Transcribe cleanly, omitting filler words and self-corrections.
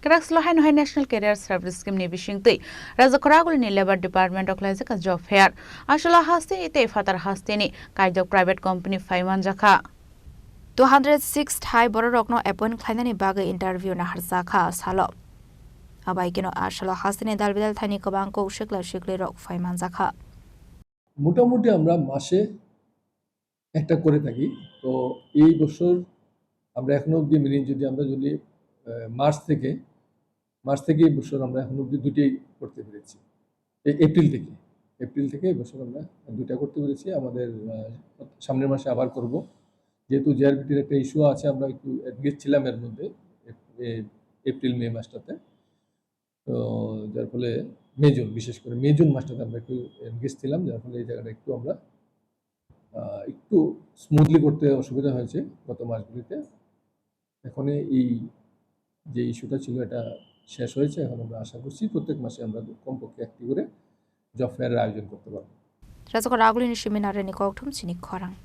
Kerak Lohan High National Career Service Scheme ni bisingtui Rajakoragul ni Labor Department of Laizaka Job Fair Ashola Hasti ite Fatar Hasti ni Kaijok Private Company Faiman Jaka 206 Thai Borokno appoint Khainani Baga interview na Harsaka Salo Abai kino Ashola Hasti ni Dalbidal Thani Kabangko Shikla Rok Faiman Jaka মোটামুটি আমরা মাসে একটা করে থাকি তো এই বছর আমরা এখনো অবধি যদি আমরা মার্চ থেকে এই বছর আমরা এখনো অবধি দুটোই করতে পেরেছি এপ্রিল থেকে এই বছর আমরা দুটো করতে পেরেছি আমাদের সামনের মাসে আবার করব যেহেতু জিআরবিটির একটা ইস্যু আছে আমরা একটু এনগেজ ছিলাম এর মধ্যে এপ্রিল মে মাসটাতে তো যার ফলে বিশেষ করে মে জুন মাসটাতে আমরা একটু এনগেজ ছিলাম যার ফলে এই জায়গাটা একটু আমরা একটু স্মুথলি করতে অসুবিধা হয়েছে গত মাসগুলিতে এখন এই যে ইস্যুটা ছিল এটা শেষ হয়েছে এখন আমরা আশা করছি প্রত্যেক মাসে আমরা কমপক্ষে একটি করে জব ফেয়ারের আয়োজন করতে পারবো Rajakoragul ni Shiminare ni Kokthum Chini Khorang